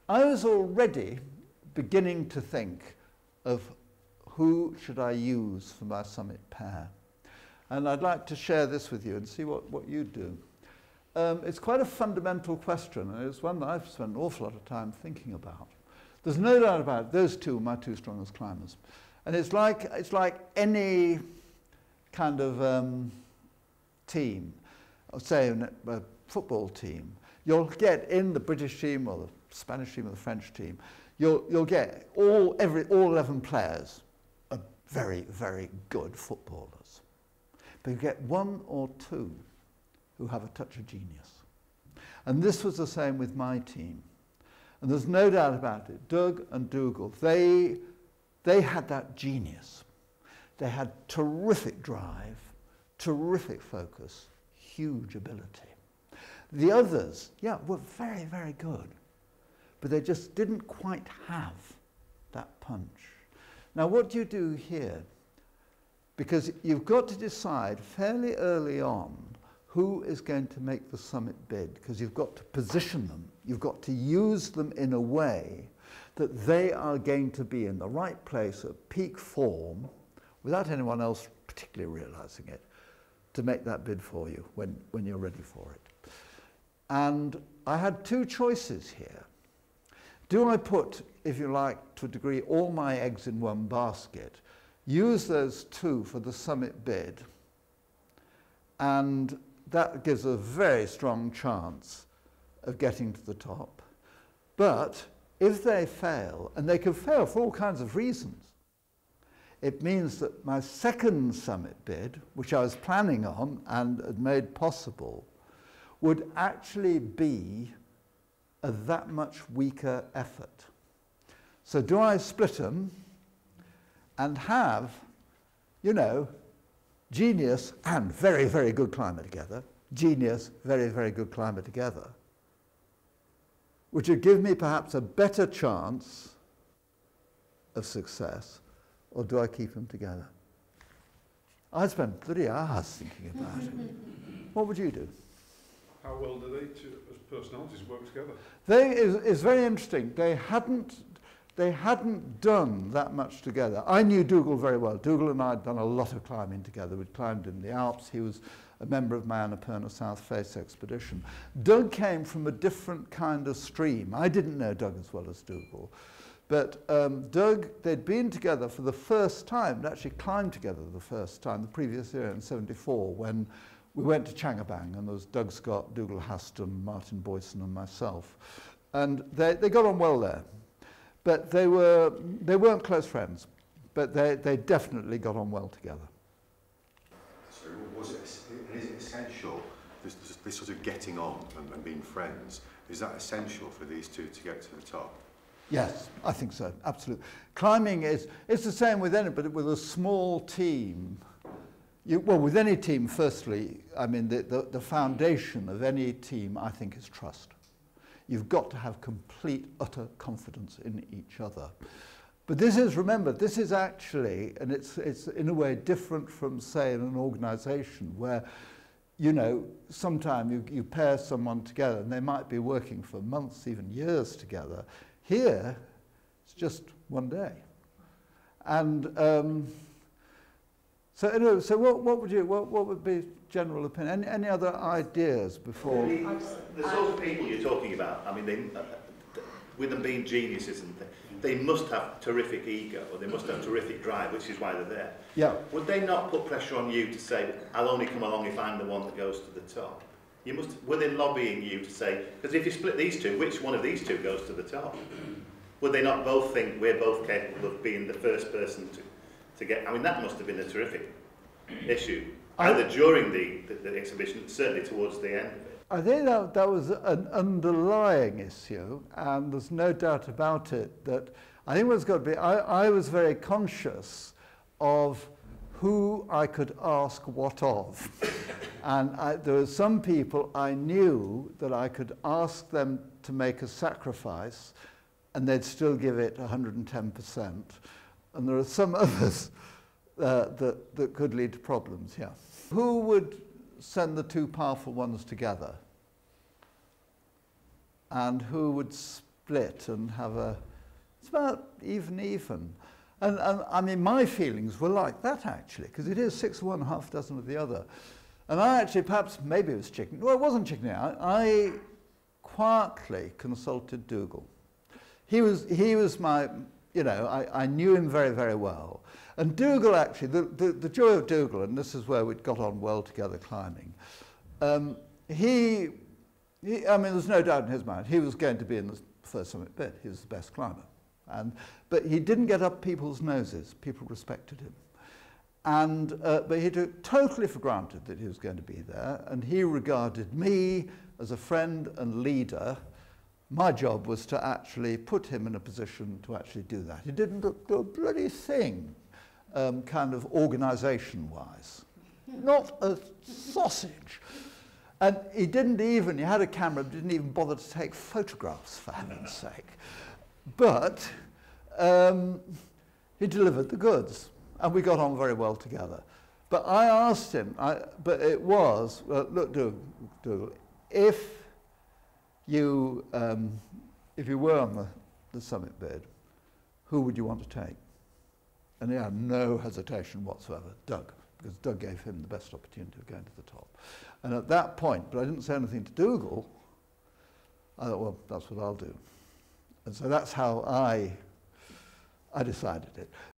I was already beginning to think of who should I use for my summit pair. And I'd like to share this with you and see what you do. It's quite a fundamental question, and it's one that I've spent an awful lot of time thinking about. There's no doubt about it, those two are my two strongest climbers. And it's like any kind of team, say a football team. You'll get in the British team or the Spanish team or the French team, you'll get all 11 players are very, very good footballers. But you get one or two who have a touch of genius. And this was the same with my team. And there's no doubt about it. Doug and Dougal, they had that genius. They had terrific drive, terrific focus, huge ability. The others, yeah, were very, very good. But they just didn't quite have that punch. Now, what do you do here? Because you've got to decide fairly early on who is going to make the summit bid, because you've got to position them. You've got to use them in a way that they are going to be in the right place at peak form, without anyone else particularly realizing it, to make that bid for you when you're ready for it. And I had two choices here. Do I put, if you like, to a degree, all my eggs in one basket, use those two for the summit bid, and that gives a very strong chance of getting to the top. But if they fail, and they can fail for all kinds of reasons, it means that my second summit bid, which I was planning on and had made possible, would actually be a that much weaker effort. So do I split them and have, you know, genius and very, very good climber together, genius, very, very good climber together, which would give me perhaps a better chance of success, or do I keep them together? I spent 30 hours thinking about it. What would you do? How well do they two as personalities work together? It's very interesting. They hadn't done that much together. I knew Dougal very well. Dougal and I had done a lot of climbing together. We'd climbed in the Alps. He was a member of my Annapurna South Face expedition. Doug came from a different kind of stream. I didn't know Doug as well as Dougal. But Doug, they'd been together for the first time, and actually climbed together the first time, the previous year in '74, when we went to Changabang, and there was Doug Scott, Dougal Haston, Martin Boyson, and myself. And they got on well there. But they weren't close friends, but they definitely got on well together. So is it essential, this sort of getting on and being friends, is that essential for these two to get to the top? Yes, I think so, absolutely. Climbing it's the same with any, but with a small team. Well, with any team, firstly, I mean, the foundation of any team, I think, is trust. You've got to have complete, utter confidence in each other. But this is, remember, this is actually, and it's in a way different from, say, in an organization where, you know, sometime you pair someone together and they might be working for months, even years together. Here, it's just one day. And so anyway, so what would be general opinion? Any other ideas before? The sort of people you're talking about, I mean, with them being geniuses and they must have terrific ego, or they must have terrific drive, which is why they're there. Yeah. Would they not put pressure on you to say, I'll only come along if I'm the one that goes to the top? Were they lobbying you to say, because if you split these two, which one of these two goes to the top? Would they not both think we're both capable of being the first person to get? I mean, that must have been a terrific issue, either during the exhibition, certainly towards the end of it. I think that was an underlying issue, and there's no doubt about it that I think what's got to be, I was very conscious of who I could ask what of. And there were some people I knew that I could ask them to make a sacrifice and they'd still give it 110%. And there are some others that could lead to problems, yeah. Who would send the two powerful ones together? And who would split and have it's about even. And I mean, my feelings were like that, actually, because it is 6 of one, half a dozen of the other. And I actually, maybe it was chicken. Well, it wasn't chicken. I quietly consulted Dougal. He was my, you know, I knew him very, very well. And Dougal, actually, the joy of Dougal, and this is where we'd got on well together climbing, I mean, there's no doubt in his mind, he was going to be in the first summit bit. He was the best climber. But he didn't get up people's noses. People respected him. But he took totally for granted that he was going to be there, and he regarded me as a friend and leader. My job was to actually put him in a position to actually do that. He didn't do a bloody thing, kind of organisation-wise. Not a sausage. And he had a camera, but didn't even bother to take photographs, for heaven's sake. But he delivered the goods, and we got on very well together. But I asked him, look, Dougal, if you were on the summit bid, who would you want to take? And he had no hesitation whatsoever, Doug, because Doug gave him the best opportunity of going to the top. And at that point, but I didn't say anything to Dougal, I thought, well, that's what I'll do. And so that's how I decided it.